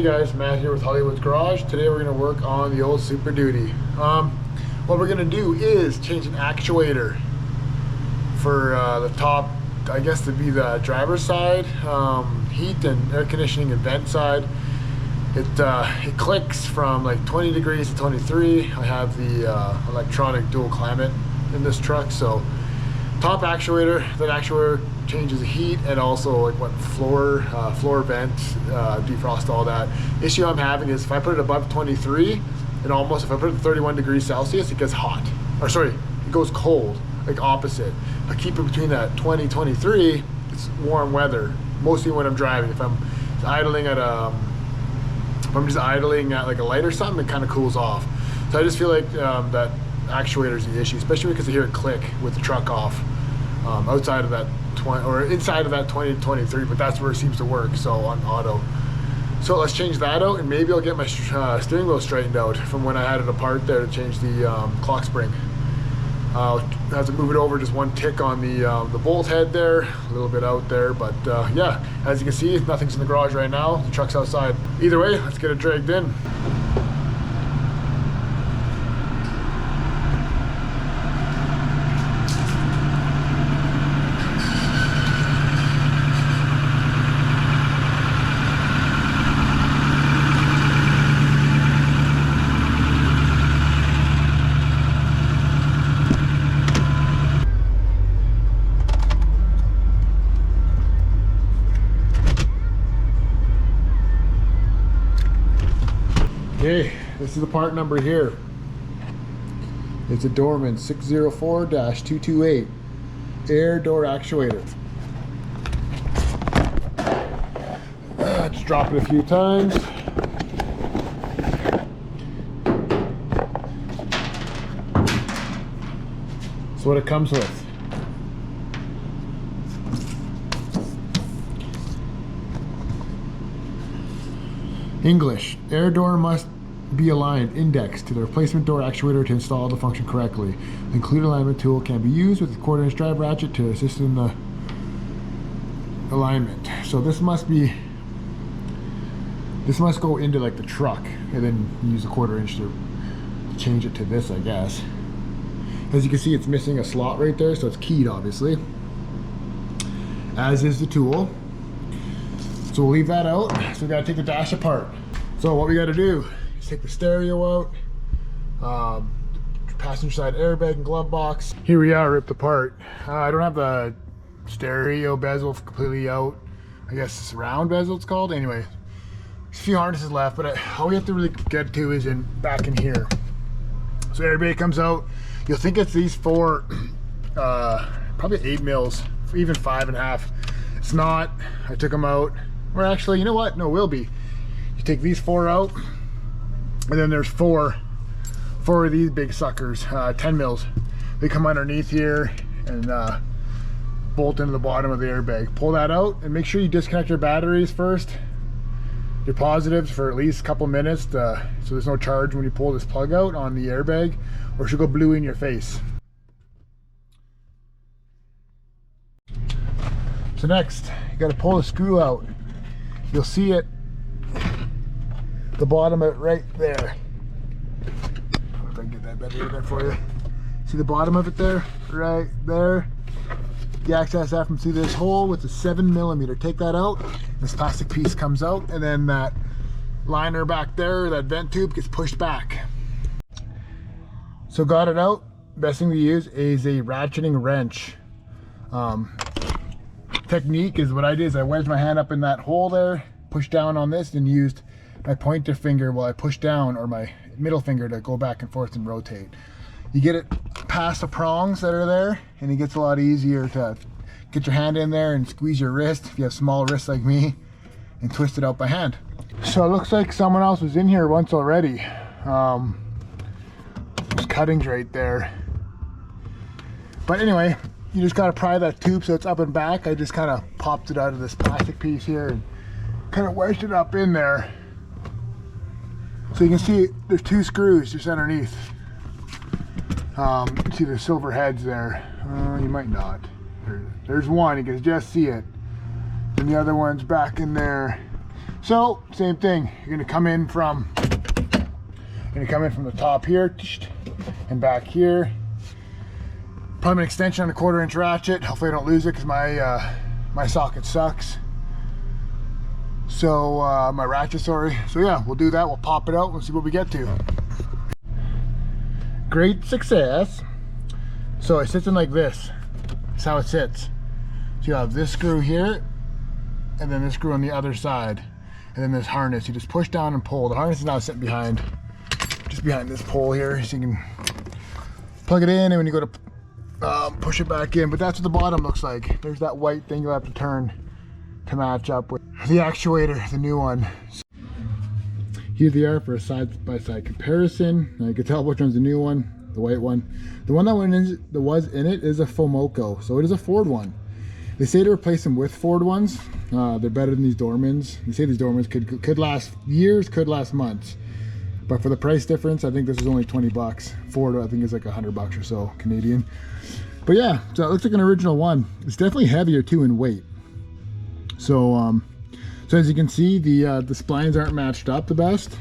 Hey guys, Matt here with Hollywood's Garage. Today we're going to work on the old Super Duty. What we're going to do is change an actuator for the top, I guess to be the driver's side, heat and air conditioning and vent side. It clicks from like 20 degrees to 23. I have the electronic dual climate in this truck, so top actuator, that actuator changes the heat and also like what floor vent, defrost, all that. Issue I'm having is if I put it above 23, if I put it at 31 degrees Celsius, it gets hot. Or sorry, it goes cold, like opposite. If I keep it between that 20, 23, it's warm weather, mostly when I'm driving. If I'm idling at if I'm just idling at like a light or something, it kind of cools off. So I just feel like that actuator is the issue, especially because I hear it click with the truck off. Outside of that 20 or inside of that 20 to 23, but that's where it seems to work, so on auto. So let's change that out, and maybe I'll get my steering wheel straightened out from when I had it apart there to change the clock spring. I'll have to move it over just one tick on the bolt head there, a little bit out there, but yeah, as you can see, nothing's in the garage right now. The truck's outside. Either way, let's get it dragged in. Okay, this is the part number here. It's a Dorman 604-228 air door actuator. Just drop it a few times. That's what it comes with. English, air door must be aligned, indexed to the replacement door actuator to install the function correctly. The included alignment tool can be used with the 1/4" drive ratchet to assist in the alignment. So this must go into like the truck, and then use the 1/4" to change it to this, I guess. As you can see, it's missing a slot right there, so it's keyed obviously, as is the tool. So we'll leave that out. So we gotta take the dash apart. So what we gotta do is take the stereo out, passenger side airbag and glove box. Here we are, ripped apart. I don't have the stereo bezel completely out. I guess it's round bezel it's called. Anyway, there's a few harnesses left, but all we have to really get to is back in here. So airbag comes out. You'll think it's these four, probably 8 mils, even 5.5. It's not. I took them out. Or actually, you know what? No, it will be. You take these 4 out, and then there's four of these big suckers, 10 mils. They come underneath here and bolt into the bottom of the airbag. Pull that out and make sure you disconnect your batteries first, your positives, for at least a couple minutes, so there's no charge when you pull this plug out on the airbag, or she'll go blue in your face. So next, you got to pull the screw out. You'll see it, the bottom of it right there. If I can get that better there for you. See the bottom of it there? Right there. You access that from through this hole with a 7mm. Take that out. This plastic piece comes out, and then that liner back there, that vent tube, gets pushed back. So got it out. Best thing to use is a ratcheting wrench. Technique is what I did is I wedged my hand up in that hole there, pushed down on this, and used my pointer finger while I pushed down, or my middle finger, to go back and forth and rotate. You get it past the prongs that are there, and it gets a lot easier to get your hand in there and squeeze your wrist if you have small wrists like me, and twist it out by hand. So it looks like someone else was in here once already. There's cuttings right there. But anyway, you just gotta pry that tube so it's up and back. I just kind of popped it out of this plastic piece here and kind of wedged it up in there. So you can see there's 2 screws just underneath. See the silver heads there. You might not. There's one, you can just see it. And the other one's back in there. So same thing, you're gonna come in from the top here and back here. Probably an extension on a 1/4" ratchet. Hopefully I don't lose it because my socket sucks. So my ratchet, sorry. So yeah, we'll do that. We'll pop it out. We'll see what we get to. Great success. So it sits in like this. That's how it sits. So you have this screw here, and then this screw on the other side, and then this harness. You just push down and pull. The harness is now sitting behind, just behind this pole here, so you can plug it in, and when you go to push it back in. But that's what the bottom looks like. There's that white thing you'll have to turn to match up with the actuator, the new one. Here they are for a side-by-side comparison. Now you can tell which one's the new one, the white one. The one that was in it is a Fomoco, so it is a Ford one. They say to replace them with Ford ones. They're better than these Dormans. They say these Dormans could last years, could last months. But for the price difference, I think this is only 20 bucks. Ford, I think, is like 100 bucks or so Canadian. But yeah, so it looks like an original one. It's definitely heavier too in weight. So, so as you can see, the splines aren't matched up the best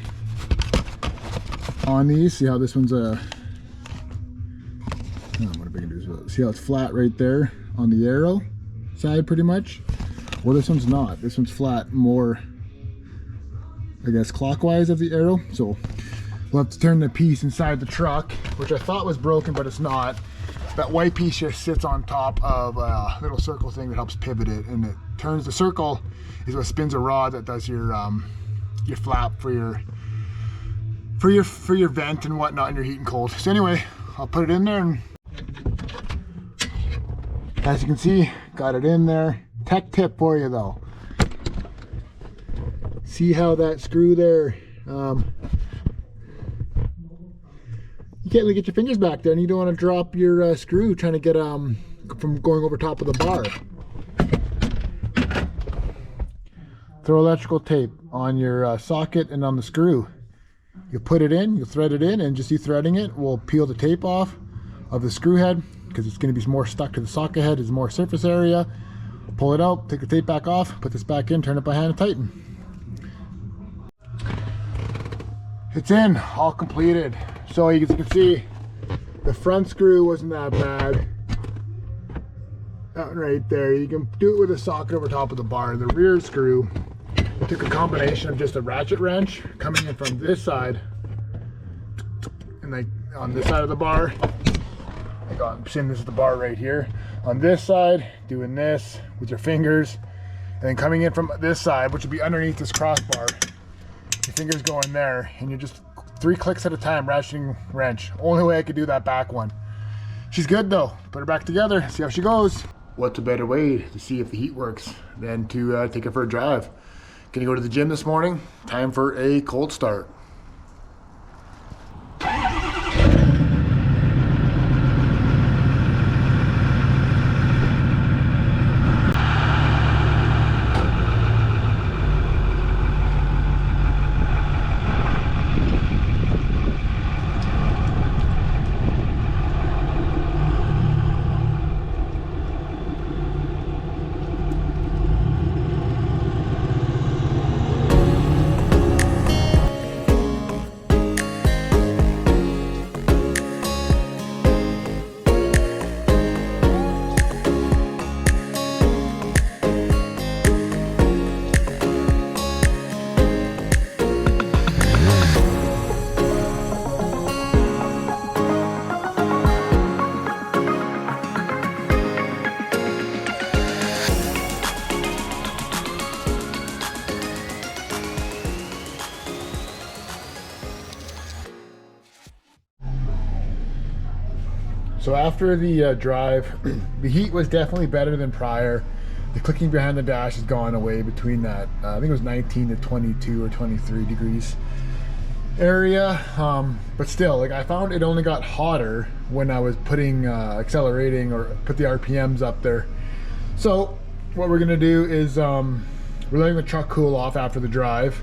on these. See how this one's see how it's flat right there on the arrow side, pretty much. Well, this one's not. This one's flat, more, I guess, clockwise of the arrow. So we'll have to turn the piece inside the truck, which I thought was broken, but it's not. That white piece just sits on top of a little circle thing that helps pivot it, and it turns. The circle is what spins a rod that does your flap for your vent and whatnot, and your heat and cold. So anyway, I'll put it in there, and as you can see, got it in there. Tech tip for you though. See how that screw there, you can't really get your fingers back there, and you don't want to drop your screw trying to get from going over top of the bar. Throw electrical tape on your socket and on the screw. You put it in, you thread it in, and just you threading it will peel the tape off of the screw head, because it's going to be more stuck to the socket head. There's more surface area. Pull it out, take the tape back off, put this back in, turn it by hand and tighten. It's in, all completed. So as you can see, the front screw wasn't that bad. That right there. You can do it with a socket over top of the bar. The rear screw, I took a combination of just a ratchet wrench coming in from this side, and like on this side of the bar. I'm seeing this is the bar right here. On this side, doing this with your fingers, and then coming in from this side, which would be underneath this crossbar. Your fingers go in there, and you're just 3 clicks at a time, ratcheting wrench. Only way I could do that back one. She's good though. Put her back together, see how she goes. What's a better way to see if the heat works than to take her for a drive? Gonna go to the gym this morning. Time for a cold start. So after the drive, the heat was definitely better than prior. The clicking behind the dash has gone away between that, I think it was 19 to 22 or 23 degrees area. But still, like, I found it only got hotter when I was putting accelerating or put the RPMs up there. So what we're gonna do is we're letting the truck cool off after the drive.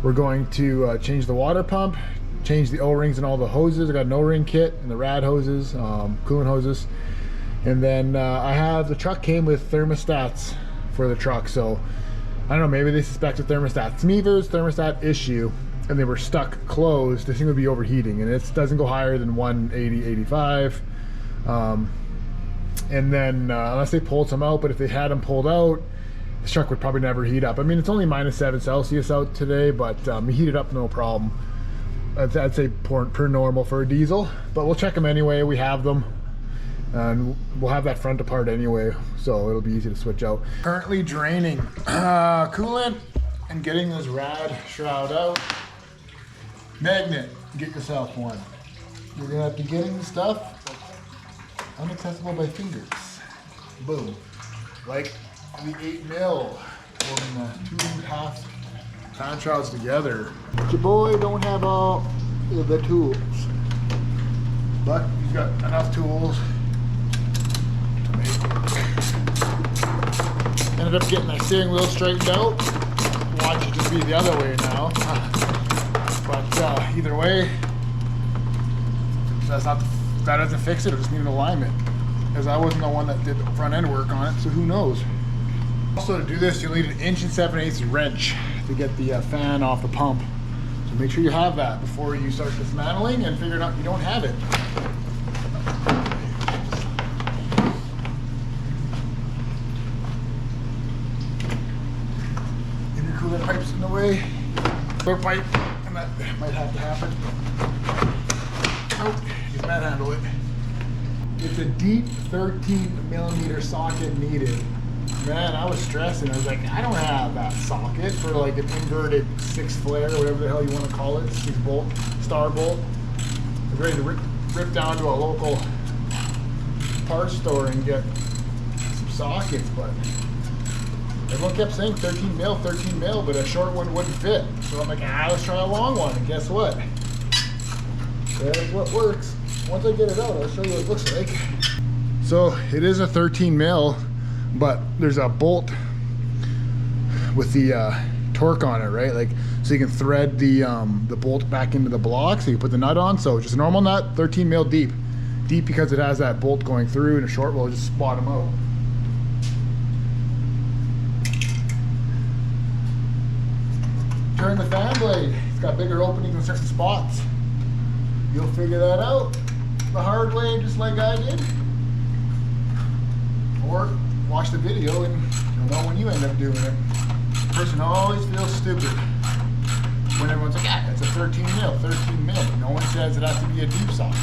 We're going to change the water pump, change the O-rings and all the hoses. I got an O-ring kit and the rad hoses, coolant hoses. And then I have, the truck came with thermostats for the truck. So I don't know, maybe they suspect a thermostat. To me, if it was a thermostat issue and they were stuck closed, this thing would be overheating, and it doesn't go higher than 180, 85. And then unless they pulled some out, but if they had them pulled out, this truck would probably never heat up. I mean, it's only -7 Celsius out today, but we heat it up no problem. I'd say per normal for a diesel, but we'll check them anyway. We have them, and we'll have that front apart anyway, so it'll be easy to switch out. Currently draining coolant and getting this rad shroud out. Magnet, get yourself one. You're gonna have to get in stuff unaccessible by fingers. Boom. Like the 8mm holding the 2.5 fan shrouds together. Your boy don't have all the tools, but he's got enough tools to make it. Ended up getting that steering wheel straightened out. Watch it just be the other way now. But either way, that doesn't fix it. I just need an alignment, because I wasn't the one that did the front end work on it, so who knows. Also, to do this, you'll need an 1 7/8" wrench to get the fan off the pump. So make sure you have that before you start dismantling and figure out you don't have it. If your coolant pipe's in the way, cooler pipe, and that might have to happen. Nope, you can handle it. It's a deep 13mm socket needed. Man, I was stressing. I was like, I don't have that socket for like an inverted 6 flare, or whatever the hell you want to call it, 6 bolt, star bolt. I was ready to rip down to a local parts store and get some sockets, but everyone kept saying 13mm, but a short one wouldn't fit. So I'm like, let's try a long one, and guess what? That's what works. Once I get it out, I'll show you what it looks like. So it is a 13mm, but there's a bolt with the torque on it, right? Like, so you can thread the bolt back into the block, so you put the nut on. So just a normal nut, 13mm deep. Deep because it has that bolt going through, and a short will just spot them out. Turn the fan blade. It's got bigger openings in certain spots. You'll figure that out the hard way, just like I did. Or watch the video and you'll know when you end up doing it. The person always feels stupid when everyone's like, it's a 13mm. No one says it has to be a deep socket.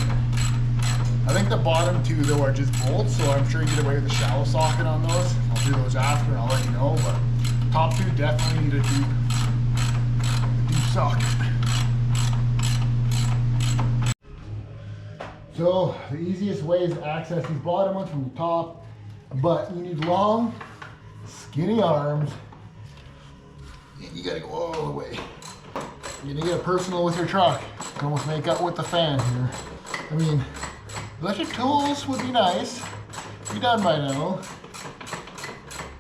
I think the bottom two, though, are just bolts, so I'm sure you get away with a shallow socket on those. I'll do those after and I'll let you know, but top two definitely need a deep socket. So the easiest way is to access these bottom ones from the top, but you need long, skinny arms, and you gotta go all the way. You're gonna get personal with your truck. You can almost make up with the fan here. I mean, electric tools would be nice. Be done by now,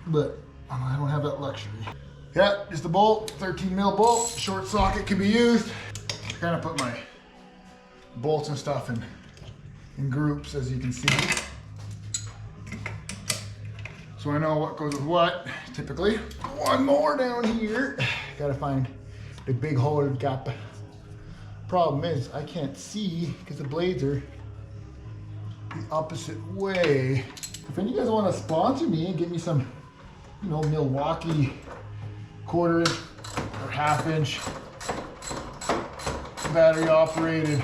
but I don't have that luxury. Yeah, just a bolt, 13mm bolt. Short socket can be used. I kind of put my bolts and stuff in groups, as you can see, so I know what goes with what. Typically, one more down here. Gotta find the big hole gap. Problem is, I can't see because the blades are the opposite way. If any of you guys want to sponsor me and give me some, Milwaukee 1/4" or 1/2" battery operated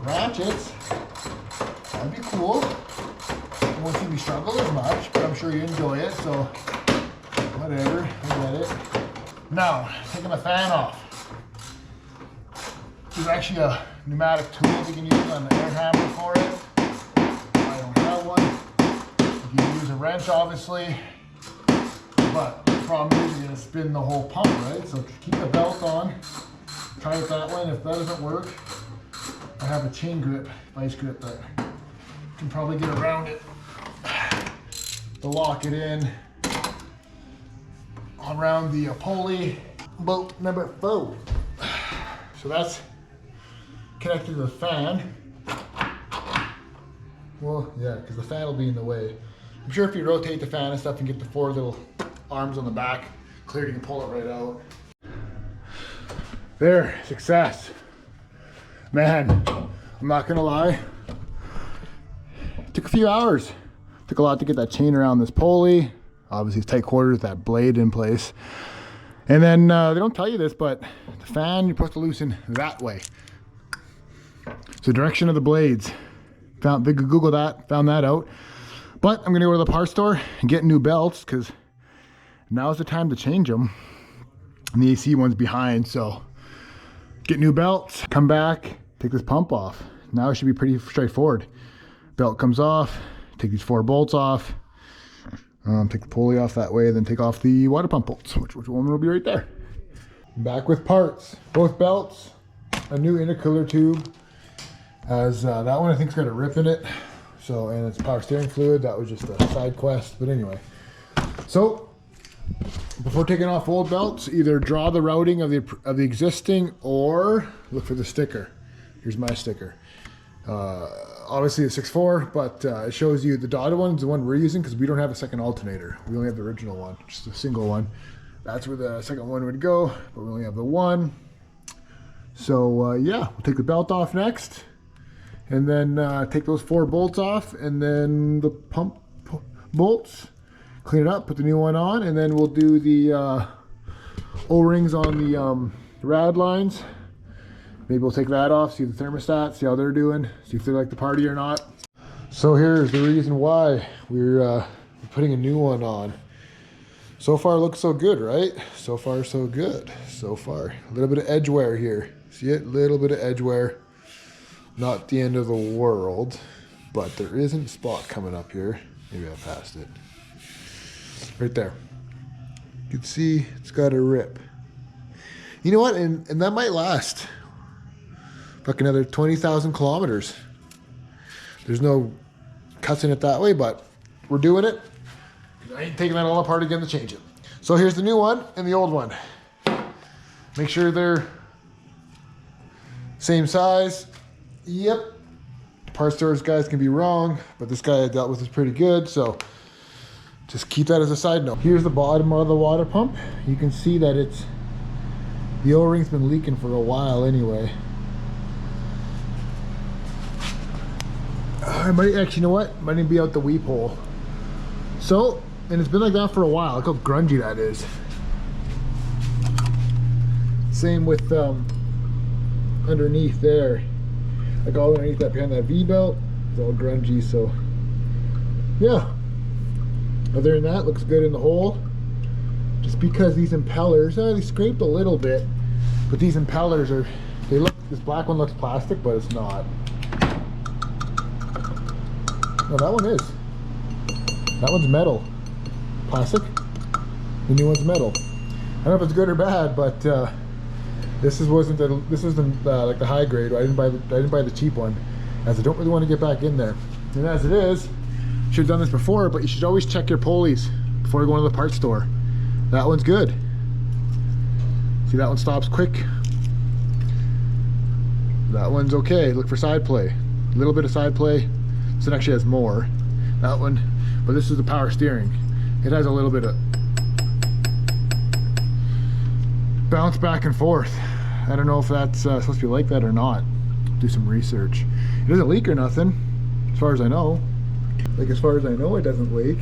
ratchets, that'd be cool. You won't see me struggle as much, but I'm sure you enjoy it, so whatever, I get it. Now, taking the fan off. There's actually a pneumatic tool you can use on the air hammer for it. I don't have one. You can use a wrench, obviously, but the problem is you're gonna spin the whole pump, right? So keep the belt on, try it that way, and if that doesn't work, I have a chain grip, vice grip, that can probably get around it to lock it in around the pulley. Bolt number 4. So that's connected to the fan. Well, yeah, because the fan will be in the way. I'm sure if you rotate the fan and stuff and get the 4 little arms on the back, cleared, you can pull it right out. There, success. Man, I'm not gonna lie. Took a few hours. Took a lot to get that chain around this pulley. Obviously it's tight quarters, that blade in place. And then they don't tell you this, but the fan you're supposed to loosen that way. So direction of the blades. Google that, found that out. But I'm gonna go to the parts store and get new belts because now's the time to change them. And the AC one's behind, so get new belts, come back, take this pump off. Now it should be pretty straightforward. Belt comes off, take these 4 bolts off, take the pulley off that way, then take off the water pump bolts, which one will be right there. Back with parts, both belts, a new intercooler tube, as that one I think's got a rip in it. So, and it's power steering fluid, that was just a side quest, but anyway. So, before taking off old belts, either draw the routing of the existing or look for the sticker. Here's my sticker. Obviously a 6.4, but it shows you the dotted one is the one we're using because we don't have a second alternator. We only have the original one, just a single one. That's where the second one would go, but we only have the one. So yeah, we'll take the belt off next, and then take those 4 bolts off, and then the pump bolts. Clean it up, put the new one on, and then we'll do the O-rings on the rad lines. Maybe we'll take that off, see the thermostat, see how they're doing, see if they like the party or not. So here's the reason why we're putting a new one on. So far looks so good, right? So far so good. So far. A little bit of edge wear here. See it? A little bit of edge wear. Not the end of the world, but there isn't a spot coming up here. Maybe I passed it. Right there. You can see it's got a rip. You know what? And that might last like another 20,000 kilometers. There's no cuts in it that way, but we're doing it. I ain't taking that all apart again to change it. So here's the new one and the old one. Make sure they're same size. Yep. Parts stores guys can be wrong, but this guy I dealt with is pretty good, so just keep that as a side note. Here's the bottom of the water pump. You can see that the O-ring's been leaking for a while anyway. I might actually, you know what? Might even be out the weep hole. So, and it's been like that for a while. Look how grungy that is. Same with underneath there. Like all underneath that behind that V-belt, it's all grungy, so yeah. Other than that, looks good in the hole. Just because these impellers, they scraped a little bit, but these impellers are, they look, this black one looks plastic, but it's not. No, that one is. That one's metal. Plastic. The new one's metal. I don't know if it's good or bad, but this isn't like the high grade. I didn't buy the cheap one, as I don't really want to get back in there. And as it is, should have done this before, but you should always check your pulleys before you go into the parts store. That one's good. See, that one stops quick. That one's okay. Look for side play. A little bit of side play. This one actually has more. That one, but this is the power steering. It has a little bit of bounce back and forth. I don't know if that's supposed to be like that or not. Do some research. It doesn't leak or nothing, as far as I know. Like, as far as I know, it doesn't leak.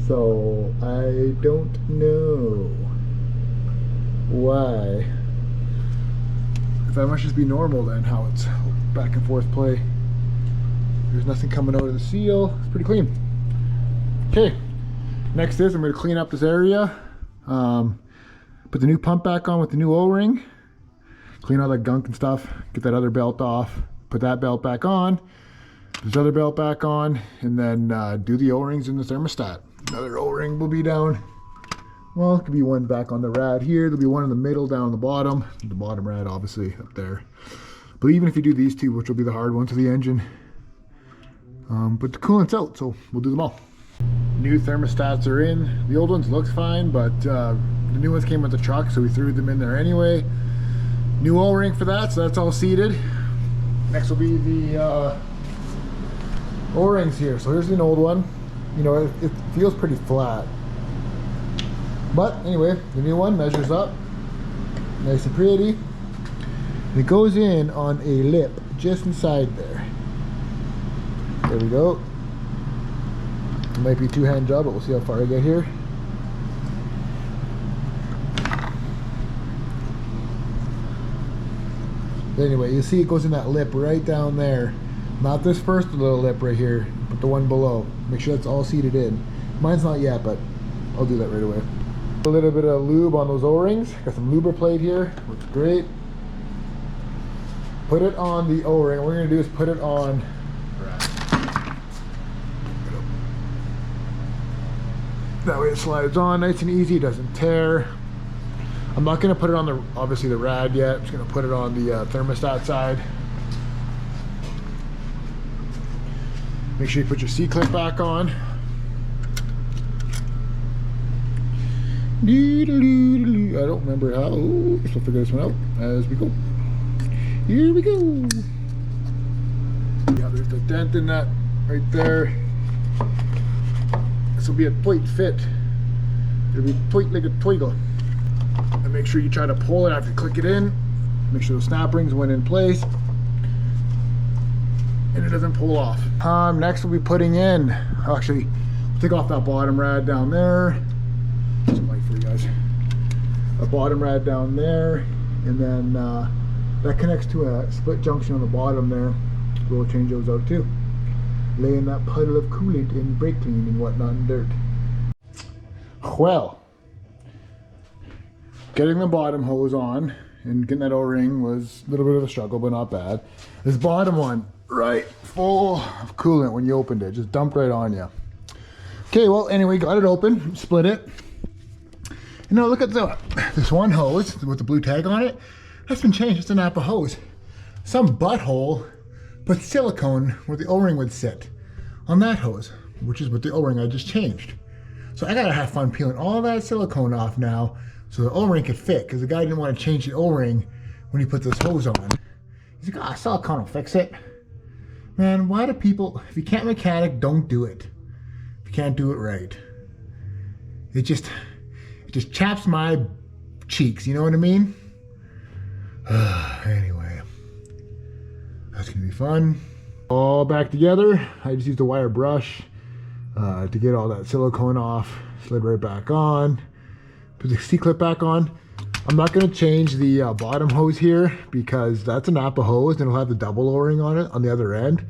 So I don't know why. If that must just be normal then, how it's back and forth play. There's nothing coming out of the seal. It's pretty clean. Okay, next is I'm going to clean up this area. Put the new pump back on with the new O-ring. Clean all that gunk and stuff. Get that other belt off. Put that belt back on. This other belt back on. And then do the O-rings in the thermostat. Another O-ring will be down. Well, it could be one back on the rad here. There'll be one in the middle down on the bottom. The bottom rad, obviously, up there. But even if you do these two, which will be the hard one to the engine. But the coolant's out, so we'll do them all. New thermostats are in. The old ones look fine, but the new ones came with the truck, so we threw them in there anyway. New O-ring for that, so that's all seated. Next will be the O-rings here. So here's an old one. You know, it feels pretty flat. But anyway, the new one measures up, nice and pretty. And it goes in on a lip just inside there. There we go. It might be a two-hand job, but we'll see how far I get here. But anyway, you see it goes in that lip right down there. Not this first little lip right here, but the one below. Make sure that's all seated in. Mine's not yet, but I'll do that right away. A little bit of lube on those O-rings. Got some luber plate here. Looks great. Put it on the O-ring. What we're going to do is put it on. That way it slides on nice and easy. It doesn't tear. I'm not going to put it on the, obviously, the rad yet. I'm just going to put it on the thermostat side. Make sure you put your C-clip back on. I don't remember how. We'll figure this one out as we go. Here we go. Yeah, there's the dent in that right there. This will be a tight fit. It'll be tight like a twiggle. And make sure you try to pull it after you click it in. Make sure the snap rings went in place. And it doesn't pull off. Next we'll be putting in, actually, we'll take off that bottom rad down there. Some light for you guys. A bottom rad down there, and then that connects to a split junction on the bottom there. We'll change those out too. Lay in that puddle of coolant and brake clean and whatnot and dirt. Well, getting the bottom hose on and getting that O-ring was a little bit of a struggle, but not bad. This bottom one, right, full of coolant when you opened it, just dumped right on you. Okay, well, anyway, got it open, split it. You know, look at this one hose with the blue tag on it. That's been changed. It's a Napa hose. Some butthole put silicone where the O-ring would sit on that hose, which is what the O-ring I just changed. So I gotta have fun peeling all that silicone off now so the O-ring could fit, because the guy didn't want to change the O-ring when he put this hose on. He's like, silicone will fix it. Man, why do people, if you can't mechanic, don't do it. If you can't do it right. It just chaps my cheeks, you know what I mean? Anyway, that's gonna be fun. All back together. I just used a wire brush to get all that silicone off. Slid right back on. Put the C-clip back on. I'm not gonna change the bottom hose here because that's a Napa hose and it'll have the double O-ring on it on the other end,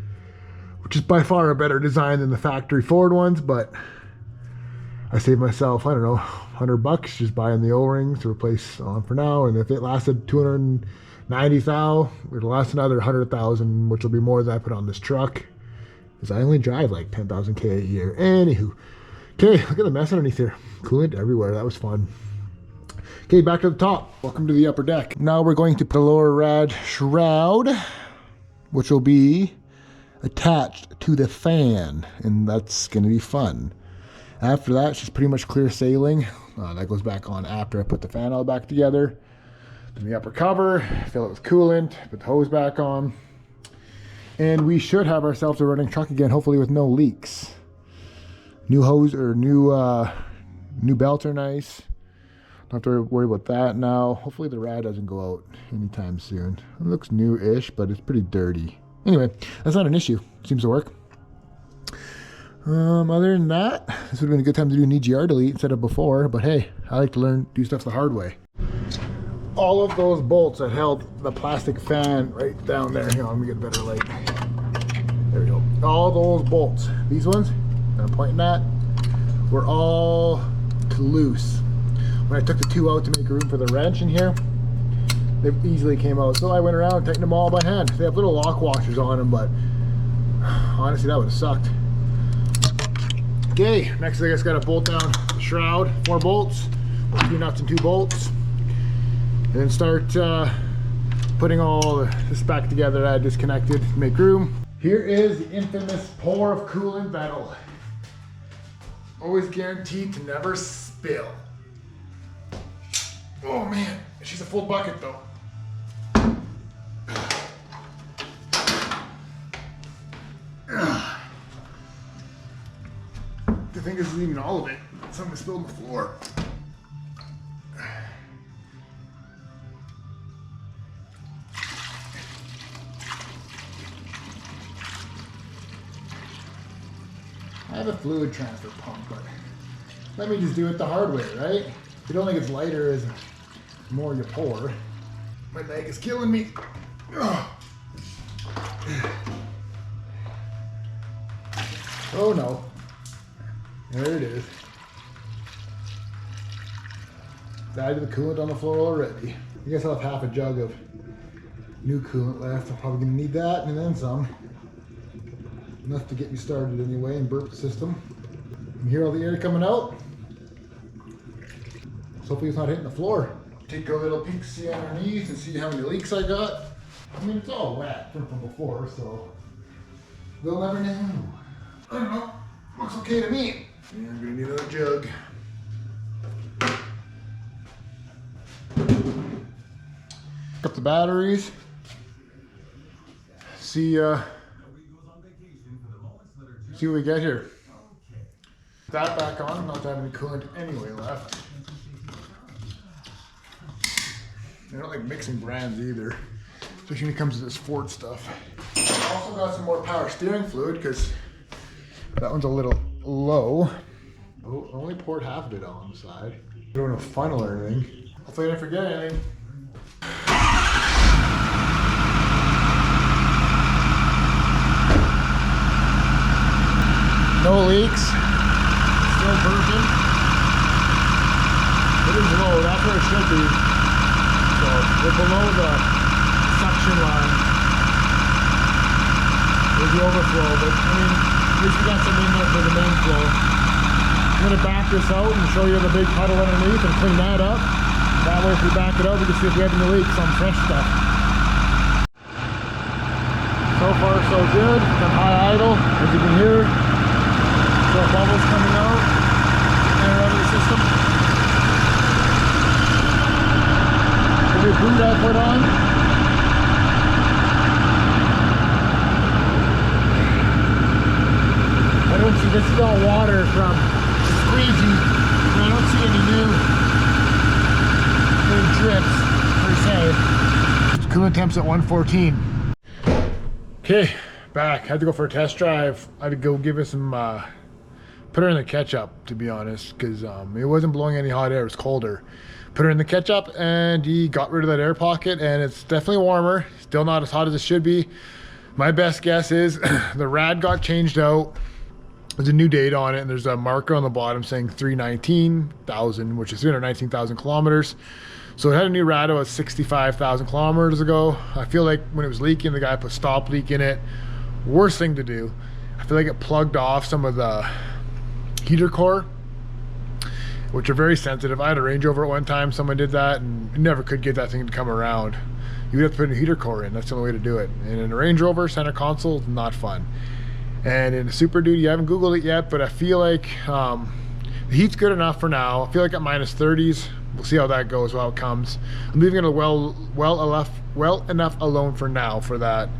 which is by far a better design than the factory Ford ones, but I saved myself, I don't know, $100 just buying the O-rings to replace for now. And if it lasted 290 thou, it'll last another 100,000, which will be more than I put on this truck, because I only drive like 10,000 K a year. Anywho, okay, look at the mess underneath here. Coolant everywhere. That was fun. Okay, back to the top. Welcome to the upper deck. Now we're going to put a lower rad shroud, which will be attached to the fan, and that's going to be fun. After that, it's just pretty much clear sailing. That goes back on after I put the fan all back together. Then the upper cover, fill it with coolant, put the hose back on. And we should have ourselves a running truck again, hopefully with no leaks. New hose or new belts are nice. Don't have to worry about that now. Hopefully the rad doesn't go out anytime soon. It looks new-ish, but it's pretty dirty. Anyway, that's not an issue. Seems to work. Other than that, this would have been a good time to do an EGR delete instead of before, but hey, I like to do stuff the hard way. All of those bolts that held the plastic fan right down there, here, let me get a better light. There we go. All those bolts, these ones that I'm pointing at, were all loose. When I took the two out to make room for the wrench in here, they easily came out. So I went around and tightened them all by hand. They have little lock washers on them, but honestly, that would have sucked. Okay, next I just got to bolt down the shroud, 4 bolts, 2 nuts and 2 bolts, and then start putting all this back together that I disconnected to make room. Here is the infamous pour of coolant that'll always guaranteed to never spill. Oh man, she's a full bucket though. I think this is even all of it. Something spilled on the floor. I have a fluid transfer pump, but let me just do it the hard way, right? If you don't think it's lighter as the more you pour. My leg is killing me. Ugh. Oh no. There it is. Died of the coolant on the floor already. I guess I'll have half a jug of new coolant left. I'm probably gonna need that and then some. Enough to get me started anyway and burp the system. You hear all the air coming out? So hopefully it's not hitting the floor. Take a little peek, see underneath and see how many leaks I got. I mean, it's all wet from before, so we'll never know. I don't know. Looks okay to me. Yeah, I'm gonna need another jug. Pick up the batteries. See what we get here. Put that back on, not to have any coolant anyway left. I don't like mixing brands either, especially when it comes to this Ford stuff. I also got some more power steering fluid because that one's a little low. Oh, I only poured half of it on the side. I don't want to funnel or anything. Hopefully I didn't forget anything. No leaks. Still burping. It is low, that's where it should be. So we're below the suction line. There's the overflow, but I mean, at least we got some in there for the main flow. I'm gonna back this out and show you the big puddle underneath and clean that up. That way if we back it out, we can see if we have any leaks on fresh stuff. So far so good. Got high idle, as you can hear. So bubbles coming out and out of the system. The boot I put on. I don't see, this is all water from squeegee. I don't see any new drips per se. Coolant temps at 114. Okay, back. Had to go for a test drive. I had to go give it some, put her in the ketchup, to be honest, because it wasn't blowing any hot air, it was colder. Put her in the ketchup and he got rid of that air pocket and it's definitely warmer. Still not as hot as it should be. My best guess is the rad got changed out. There's a new date on it and there's a marker on the bottom saying 319,000, which is 319,000 kilometers. So it had a new rad at 65,000 kilometers ago. I feel like when it was leaking, the guy put stop leak in it. Worst thing to do. I feel like it plugged off some of the heater core, which are very sensitive. I had a Range Rover at one time, someone did that and never could get that thing to come around. You would have to put a heater core in, that's the only way to do it. And in a Range Rover, center console, not fun. And in a Super Duty, I haven't Googled it yet, but I feel like the heat's good enough for now. I feel like at minus 30s, we'll see how that goes, how it comes. I'm leaving it well enough alone for now for that.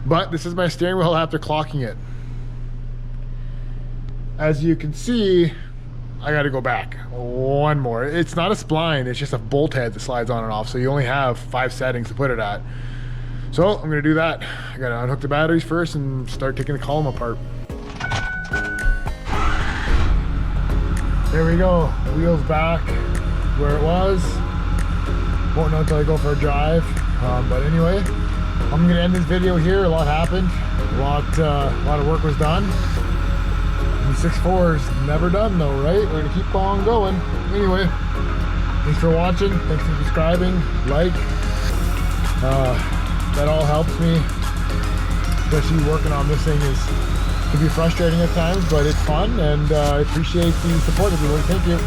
But this is my steering wheel after clocking it. As you can see, I got to go back one more. It's not a spline, it's just a bolt head that slides on and off, so you only have 5 settings to put it at. So I'm gonna do that. I gotta unhook the batteries first and start taking the column apart. There we go, wheels back where it was. Won't know until I go for a drive, but anyway, I'm gonna end this video here. A lot happened, a lot of work was done. 6.4 is never done though, right? We're gonna keep on going. Anyway, thanks for watching, thanks for subscribing, like. That all helps me, especially working on this thing can be frustrating at times, but it's fun, and I appreciate the support, everybody. Thank you.